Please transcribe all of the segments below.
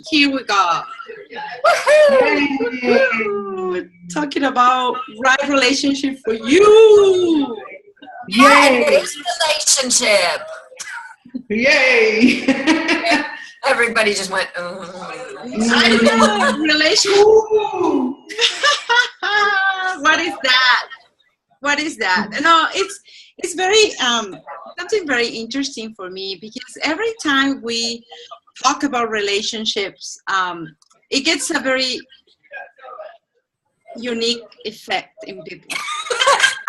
Here we go. Woohoo! Talking about right relationship for you. Yeah, and Yay! this relationship. Yay! Everybody just went, I know relationship. Ooh. What is that? What is that? No, it's very something very interesting for me because every time we talk about relationships, it gets a very unique effect in people.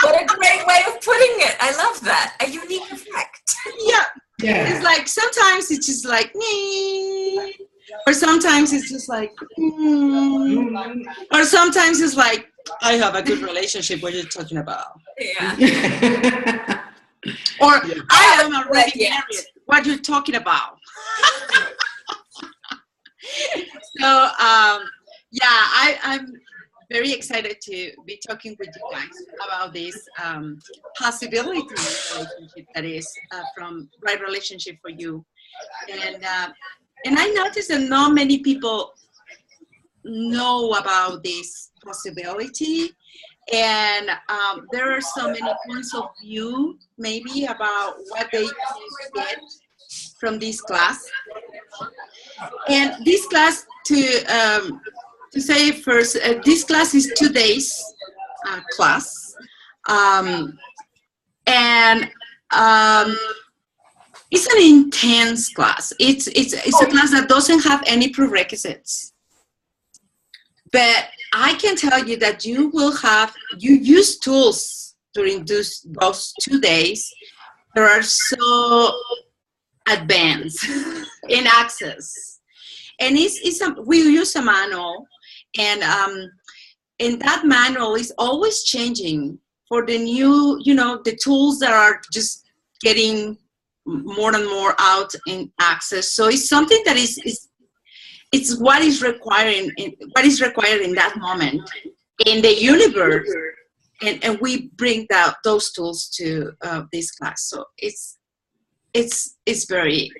what a great way of putting it. I love that. A unique effect. Yeah, Yeah. it's like sometimes it's just like nee, or sometimes it's just like or sometimes it's like I have a good relationship. What are you talking about? Yeah. Or I am already Yeah. married. What are you talking about? So I'm very excited to be talking with you guys about this possibility in relationship that is from right relationship for you. And I noticed that not many people know about this possibility. And there are so many points of view maybe about what they can get from this class. And this class, to say first, this class is 2 days class. And it's an intense class. It's a class that doesn't have any prerequisites. But I can tell you that you use tools during those 2 days that are so advanced in access. And we use a manual, and that manual is always changing for the new, the tools that are just getting more and more out in access. So it's something that it's what is required in that moment in the universe, and we bring those tools to this class. So it's very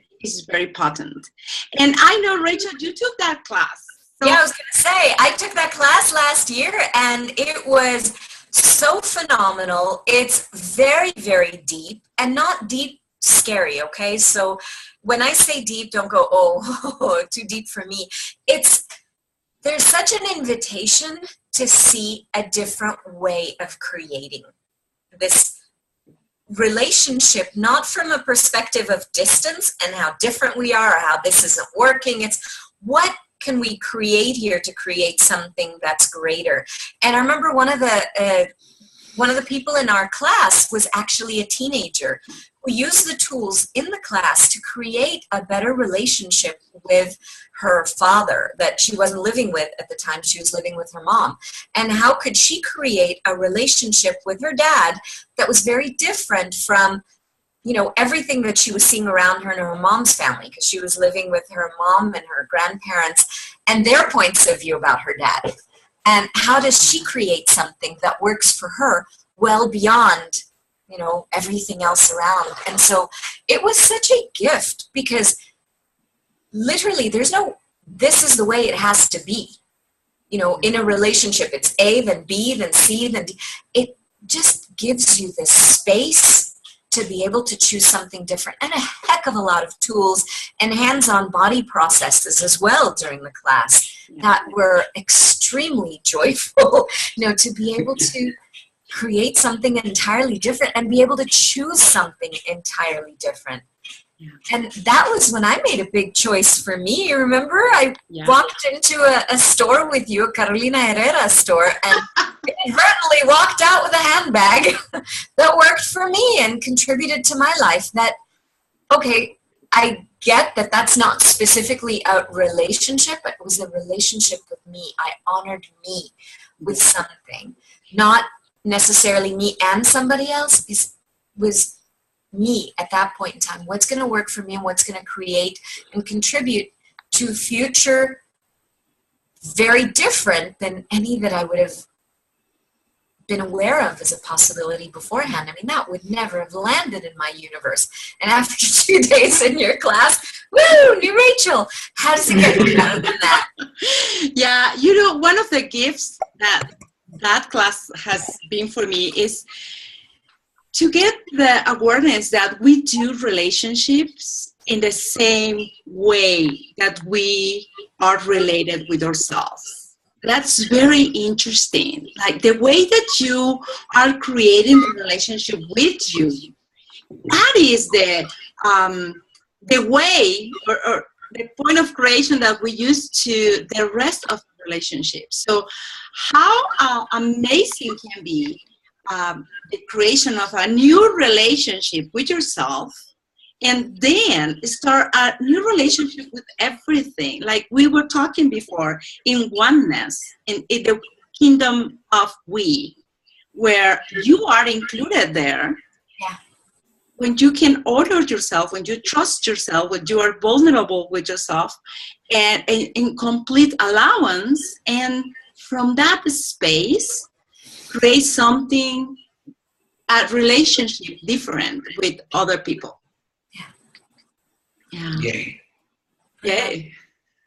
potent. And I know, Rachel, you took that class. So Yeah, I was going to say, I took that class last year and it was so phenomenal. It's very, very deep, and not deep scary, okay? So when I say deep, don't go, oh, too deep for me. There's such an invitation to see a different way of creating this relationship, not from a perspective of distance and how different we are or how this isn't working. It's what can we create here to create something that's greater. And I remember one of the people in our class was actually a teenager who used the tools in the class to create a better relationship with her father that she wasn't living with at the time. She was living with her mom. And how could she create a relationship with her dad that was very different from, everything that she was seeing around her and her mom's family, because she was living with her mom and her grandparents and their points of view about her dad. And how does she create something that works for her well beyond, everything else around? And so it was such a gift, because literally there's no, this is the way it has to be. In a relationship, it's A, then B, then C, then D. It just gives you this space to be able to choose something different, and a heck of a lot of tools and hands-on body processes as well during the class that were extremely joyful, to be able to create something entirely different and be able to choose something entirely different. And that was when I made a big choice for me. You remember? I walked into a store with you, a Carolina Herrera store, and inadvertently walked out with a handbag that worked for me and contributed to my life. That, okay, I get that that's not specifically a relationship, but it was a relationship with me. I honored me with something. Not necessarily me and somebody else. It was me at that point in time. What's going to work for me and what's going to create and contribute to a future very different than any that I would have been aware of as a possibility beforehand. I mean, that would never have landed in my universe. And after 2 days in your class, woo, new Rachel. How does it get better than that? Yeah, you know, one of the gifts that class has been for me is to get the awareness that we do relationships in the same way that we are related with ourselves. That's very interesting. Like the way that you are creating the relationship with you, that is the way or the point of creation that we use to the rest of the relationship. So how amazing can be the creation of a new relationship with yourself, and then start a new relationship with everything. Like we were talking before, in oneness, in the kingdom of we, where you are included there. Yeah. When you can order yourself, when you trust yourself, when you are vulnerable with yourself, and in complete allowance, and from that space, create something, a relationship different with other people. Yeah. Yay. Yay.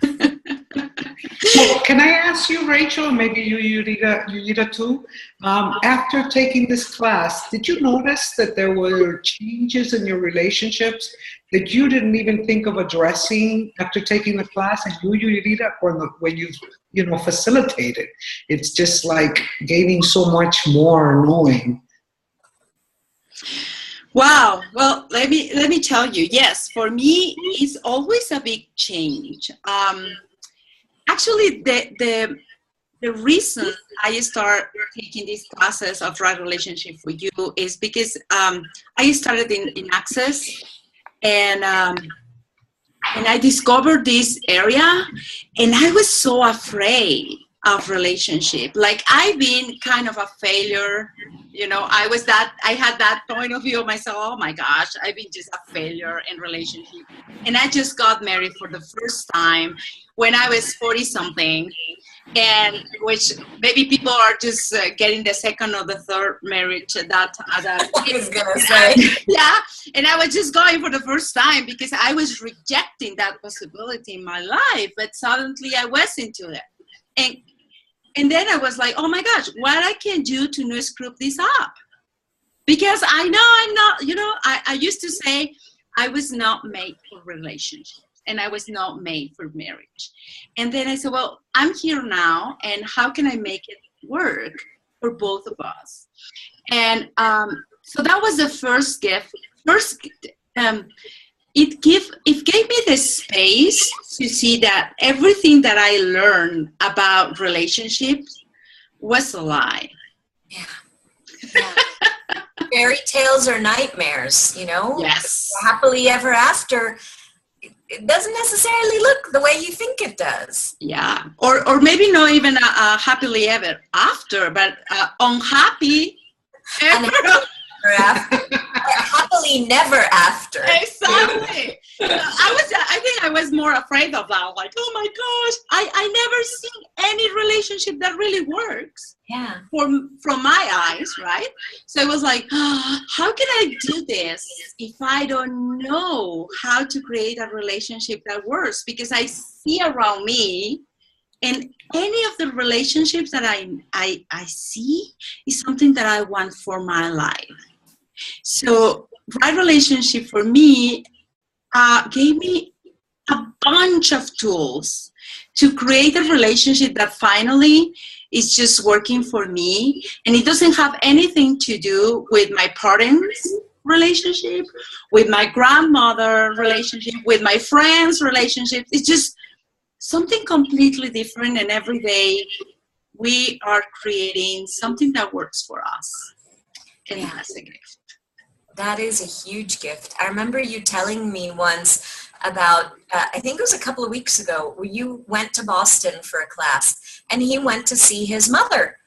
Well, can I ask you, Rachel, maybe you, Yuryra too, after taking this class, did you notice that there were changes in your relationships that you didn't even think of addressing after taking the class, and Yuryra, when you facilitated? It's just like gaining so much more knowing. Wow. Well, let me tell you. Yes, for me, it's always a big change. Actually, the reason I start taking these classes of right relationship for you is because I started in Access, and I discovered this area, and I was so afraid of relationship. Like I've been kind of a failure. You know, I had that point of view of myself. Oh my gosh, I've been just a failure in relationship. And I just got married for the first time when I was 40 something, and which maybe people are just getting the second or the third marriage that I was gonna say. Yeah. And I was just going for the first time because I was rejecting that possibility in my life, but suddenly I was into it. And then I was like, oh my gosh, what I can do to not screw this up? Because I know I'm not, I used to say I was not made for relationships and I was not made for marriage. And then I said, well, I'm here now, and how can I make it work for both of us? And so that was the first gift. It gave me the space to see that everything that I learned about relationships was a lie. Yeah. Fairy tales are nightmares, Yes. Happily ever after, it doesn't necessarily look the way you think it does. Yeah. Or maybe not even a happily ever after, but unhappy ever after. Happily never after. Exactly. I think I was more afraid of that. Like, oh my gosh, I never seen any relationship that really works. Yeah. From my eyes, right? So it was like, how can I do this if I don't know how to create a relationship that works? Because I see around me, and any of the relationships that I see is something that I want for my life. So right relationship for me gave me a bunch of tools to create a relationship that finally is just working for me, and it doesn't have anything to do with my parents' relationship, with my grandmother relationship, with my friends' relationship. It's just something completely different, and every day we are creating something that works for us, and that's a gift. That is a huge gift. I remember you telling me once about, I think it was a couple of weeks ago, where you went to Boston for a class, and he went to see his mother.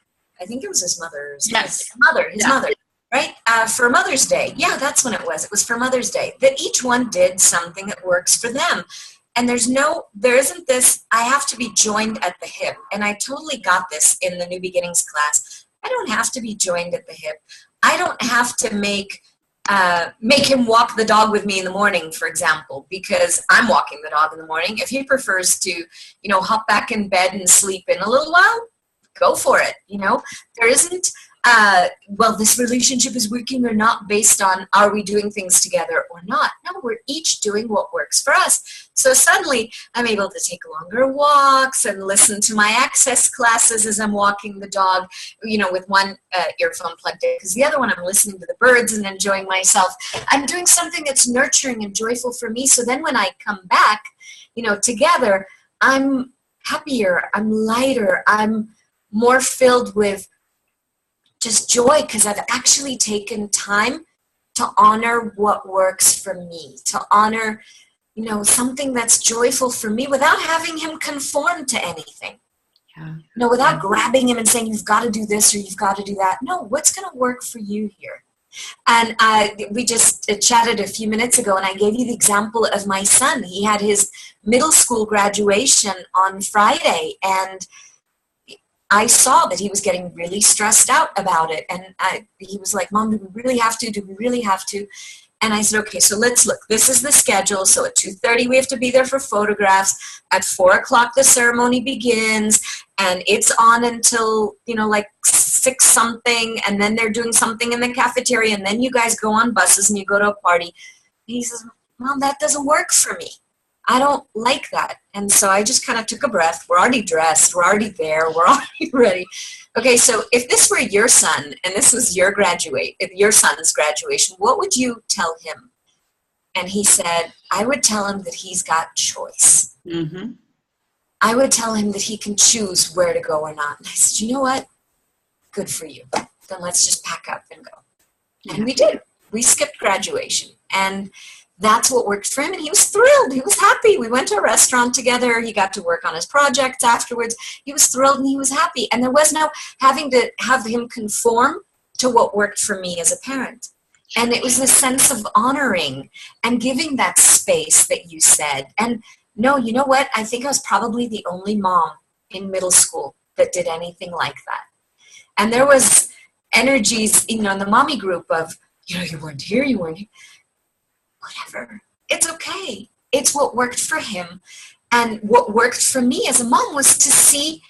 I think it was his mother's. Yes. His mother, right? For Mother's Day. Yeah, that's when it was. It was for Mother's Day. That each one did something that works for them. And there isn't this, I have to be joined at the hip. And I totally got this in the New Beginnings class. I don't have to be joined at the hip. I don't have to make him walk the dog with me in the morning, for example, because I'm walking the dog in the morning. If he prefers to, hop back in bed and sleep in a little while, go for it. There isn't, well, this relationship is working or not based on, are we doing things together or not? No, we're each doing what works for us. So suddenly I'm able to take longer walks and listen to my access classes as I'm walking the dog, with one earphone plugged in, because the other one I'm listening to the birds and enjoying myself. I'm doing something that's nurturing and joyful for me. So then when I come back, together, I'm happier, I'm lighter, I'm more filled with just joy, because I've actually taken time to honor what works for me, to honor, something that's joyful for me without having him conform to anything. Yeah. Without grabbing him and saying, you've got to do this or you've got to do that. No, what's going to work for you here? And we just chatted a few minutes ago, and I gave you the example of my son. He had his middle school graduation on Friday, and I saw that he was getting really stressed out about it. And he was like, Mom, do we really have to? Do we really have to? And I said, okay, so let's look. This is the schedule. So at 2:30, we have to be there for photographs. At 4 o'clock, the ceremony begins. And it's on until, like 6 something. And then they're doing something in the cafeteria. And then you guys go on buses and you go to a party. And he says, Mom, that doesn't work for me. I don't like that. And so I just kind of took a breath. We're already dressed. We're already there. We're already ready. Okay, so if this were your son and this was your son's graduation, what would you tell him? And he said, I would tell him that he's got choice. Mm-hmm. I would tell him that he can choose where to go or not. And I said, you know what? Good for you. Then let's just pack up and go. Yeah. And we did. We skipped graduation. And that's what worked for him, and he was thrilled. He was happy. We went to a restaurant together. He got to work on his projects afterwards. He was thrilled, and he was happy. And there was no having to have him conform to what worked for me as a parent. And it was a sense of honoring and giving that space that you said. And no, you know what? I think I was probably the only mom in middle school that did anything like that. And there was energies, in the mommy group of, you weren't here, you weren't here. Whatever. It's okay. It's what worked for him. And what worked for me as a mom was to see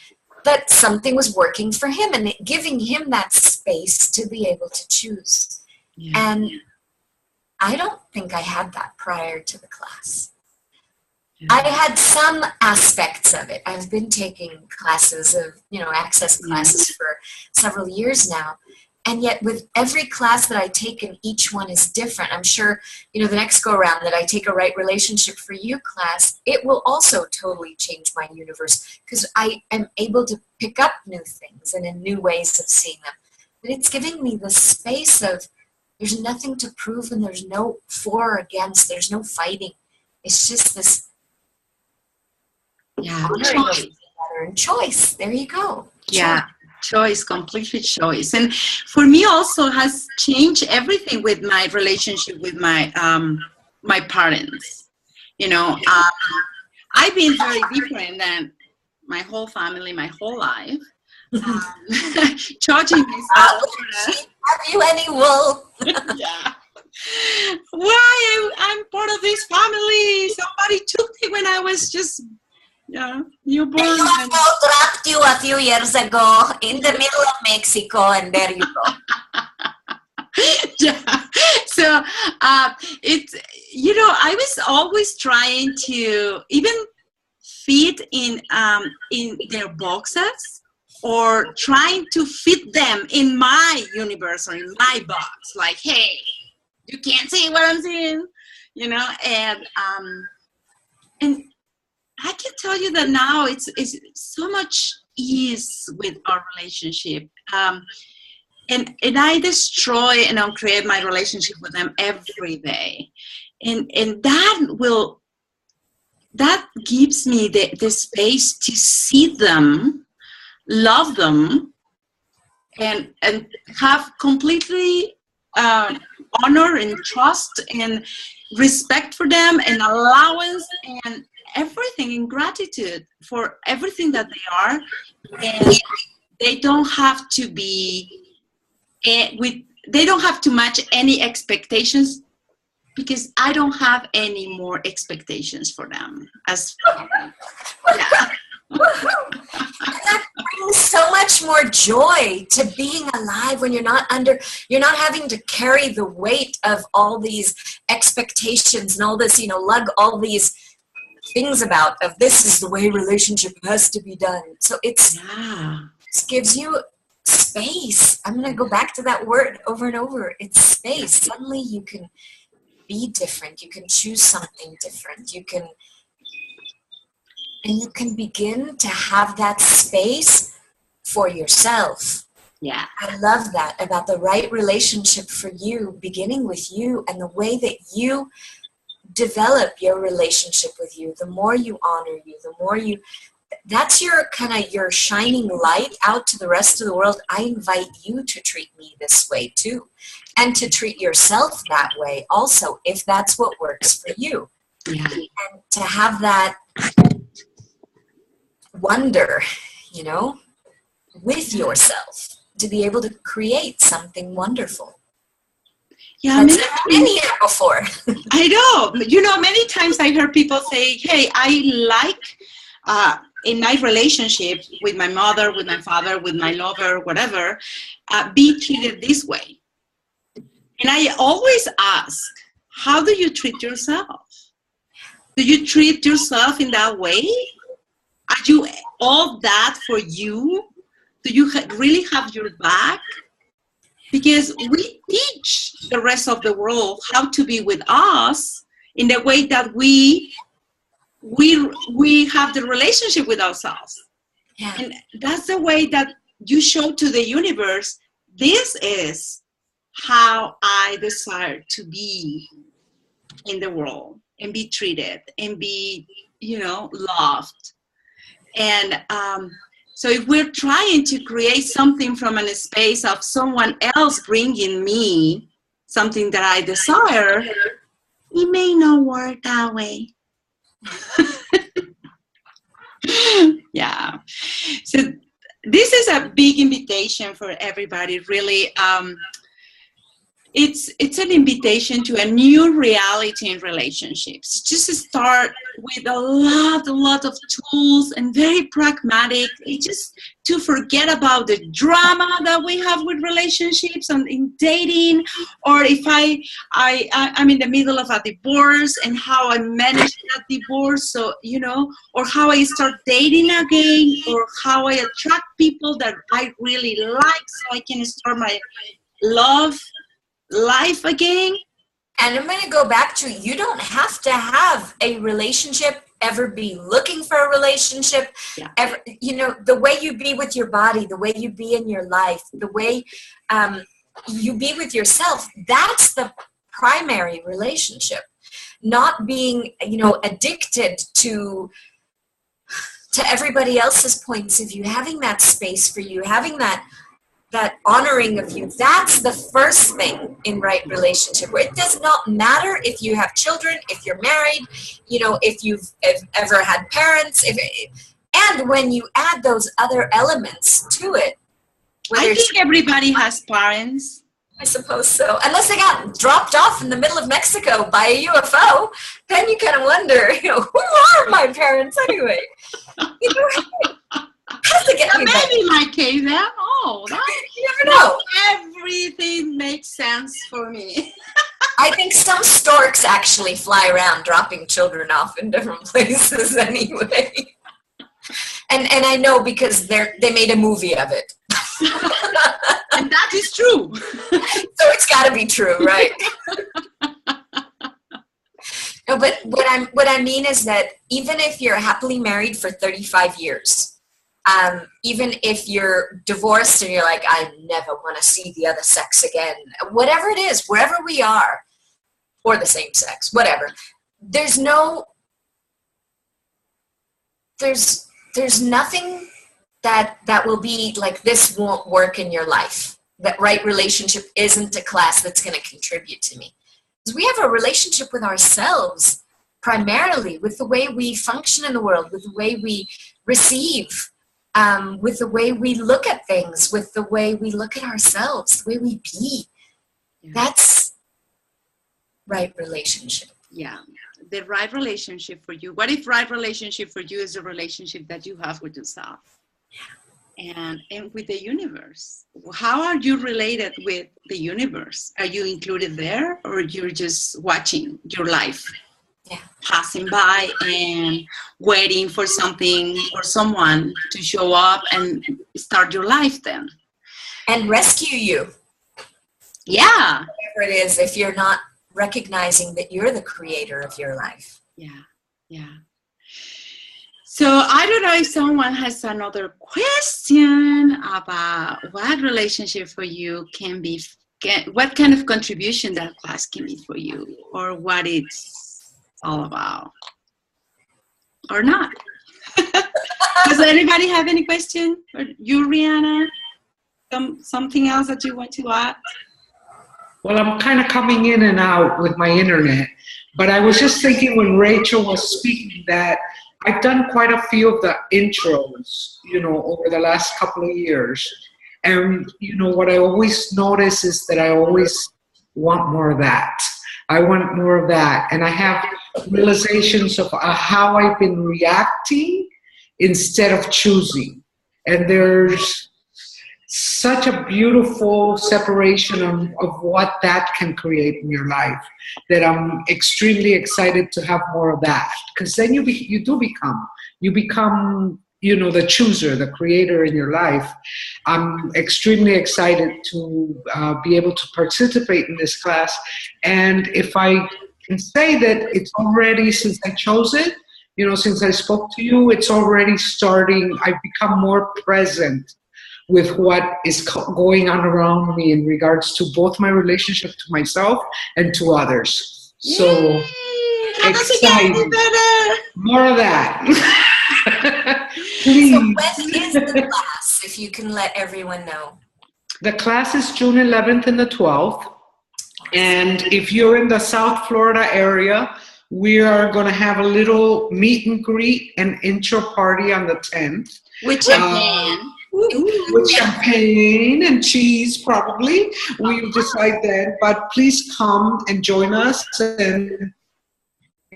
that something was working for him and giving him that space to be able to choose. Yeah. And I don't think I had that prior to the class. Yeah. I had some aspects of it. I've been taking classes of, access classes for several years now. And yet with every class that I take, and each one is different. I'm sure, the next go around that I take a Right Relationship for You class, it will also totally change my universe, because I am able to pick up new things and in new ways of seeing them. But it's giving me the space of, there's nothing to prove and there's no for or against. There's no fighting. It's just this choice. There you go. Yeah. Choice, completely choice. And for me also has changed everything with my relationship with my my parents. I've been very different than my whole family, my whole life. Charging myself. Have you any wool? Yeah. Why I'm part of this family? Somebody took me when I was just newborn. And trapped you a few years ago in the middle of Mexico, and there you go. Yeah. So it's I was always trying to even fit in their boxes, or trying to fit them in my universe or in my box. Like, hey, you can't see what I'm seeing, and I can tell you that now it's so much ease with our relationship. And I destroy and uncreate my relationship with them every day. And that gives me the space to see them, love them, and have completely honor and trust and respect for them, and allowance and everything, in gratitude for everything that they are, and they don't have to be they don't have to match any expectations, because I don't have any more expectations for them. Yeah. That brings so much more joy to being alive when you're not having to carry the weight of all these expectations and all this, lug all these things of this is the way relationship has to be done. So it gives you space. I'm going to go back to that word over and over. It's space. Suddenly you can be different. You can choose something different. You can begin to have that space for yourself. Yeah. I love that about the right relationship for you, beginning with you, and the way that you develop your relationship with you. The more you honor you, the more that's your your shining light out to the rest of the world. I invite you to treat me this way too, and to treat yourself that way also, if that's what works for you. Yeah. And to have that wonder, with yourself, to be able to create something wonderful. Yeah, that's never been here before. I know. Many times I heard people say, hey, I like in my relationship with my mother, with my father, with my lover, whatever, be treated this way. And I always ask, how do you treat yourself? Do you treat yourself in that way? Are you all that for you? Do you really have your back? Because we teach the rest of the world how to be with us in the way that we have the relationship with ourselves. Yeah. And that's the way that you show to the universe, this is how I desire to be in the world and be treated and be, loved. And so if we're trying to create something from a space of someone else bringing me something that I desire, it may not work that way. Yeah. So this is a big invitation for everybody, really. It's an invitation to a new reality in relationships. Just start with a lot of tools and very pragmatic. It's just to forget about the drama that we have with relationships and in dating, or if I'm in the middle of a divorce and how I manage that divorce, so or how I start dating again, or how I attract people that I really like so I can start my love life again. And I'm going to go back to, you don't have to have a relationship, ever be looking for a relationship. Yeah. Ever, the way you be with your body, the way you be in your life, the way you be with yourself, that's the primary relationship. Not being, addicted to everybody else's points of view, having that space for you, having that honoring of you. That's the first thing in right relationship, where it does not matter if you have children, if you're married, if you've ever had parents, and when you add those other elements to it. I think everybody has parents. I suppose so. Unless they got dropped off in the middle of Mexico by a UFO, then you kind of wonder, who are my parents anyway? Has to get me maybe my case, you never know. Everything makes sense for me. I think some storks actually fly around dropping children off in different places anyway. And I know because they made a movie of it. And that is true. So it's got to be true, right? No, but what I mean is that even if you're happily married for 35 years, even if you're divorced and you're like, I never want to see the other sex again, whatever it is, wherever we are, or the same sex, whatever, there's nothing that will be like, this won't work in your life. That right relationship isn't a class that's going to contribute to me. Because we have a relationship with ourselves, primarily with the way we function in the world, with the way we receive. with the way we look at things, with the way we look at ourselves, the way we be. Yeah. That's right relationship. Yeah, the right relationship for you. What if right relationship for you is a relationship that you have with yourself and with the universe? How are you related with the universe? Are you included there, or you're just watching your life passing by and waiting for something or someone to show up and start your life then? And rescue you. Yeah. Whatever it is, if you're not recognizing that you're the creator of your life. Yeah, yeah. So I don't know if someone has another question about what relationship for you can be, what kind of contribution that class can be for you, or what it's all about, or not. Does anybody have any question? Or you, Riahnna? Something else that you want to add? Well, I'm kind of coming in and out with my internet, but I was just thinking when Rachel was speaking that I've done quite a few of the intros, over the last couple of years. And, what I always notice is that I always want more of that. I want more of that. And I have realizations of how I've been reacting instead of choosing. And there's such a beautiful separation of what that can create in your life that I'm extremely excited to have more of that, because then you become the chooser, the creator in your life. I'm extremely excited to be able to participate in this class, and if I can say that it's already, since I chose it, since I spoke to you, it's already starting. I've become more present with what is going on around me in regards to both my relationship to myself and to others. So excited. More of that. Please. So when is the class, if you can let everyone know? The class is June 11th and the 12th. And if you're in the South Florida area, we are going to have a little meet and greet and intro party on the 10th. With champagne. With champagne and cheese, probably. We'll decide then. But please come and join us. And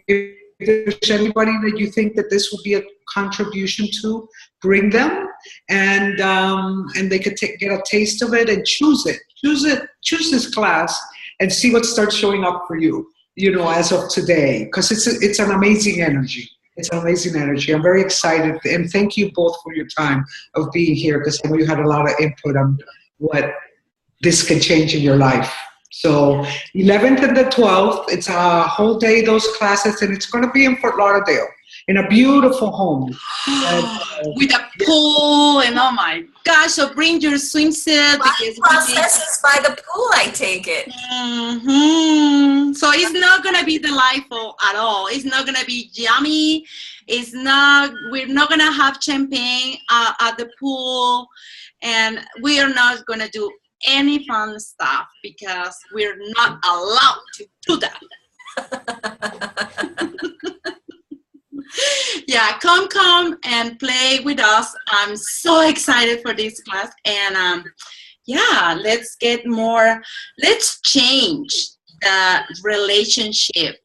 if there's anybody that you think that this will be a contribution to, bring them, and they could get a taste of it and choose it. Choose this class and see what starts showing up for you, as of today, because it's an amazing energy. It's an amazing energy. I'm very excited, and thank you both for your time of being here, because I know you had a lot of input on what this can change in your life. So 11th and the 12th, it's a whole day, those classes, and it's going to be in Fort Lauderdale in a beautiful home. With a pool, and oh my gosh, so bring your swimsuit. My process is by the pool, I take it. Mm-hmm. So it's not going to be delightful at all. It's not going to be yummy. We're not going to have champagne at the pool, and we are not going to do any fun stuff because we're not allowed to do that. Yeah, come and play with us. I'm so excited for this class, and let's change the relationship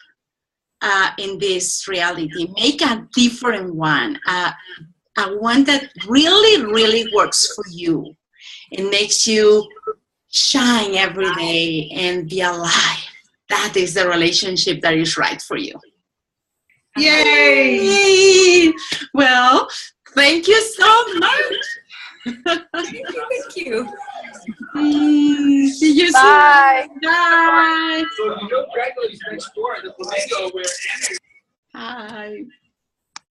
in this reality. Make a different one, one that really, really works for you and makes you shine every day and be alive. That is the relationship that is right for you. Yay! Well, thank you so much. Thank you. See you Bye. soon. Bye. So Dracula's next door. The flamingo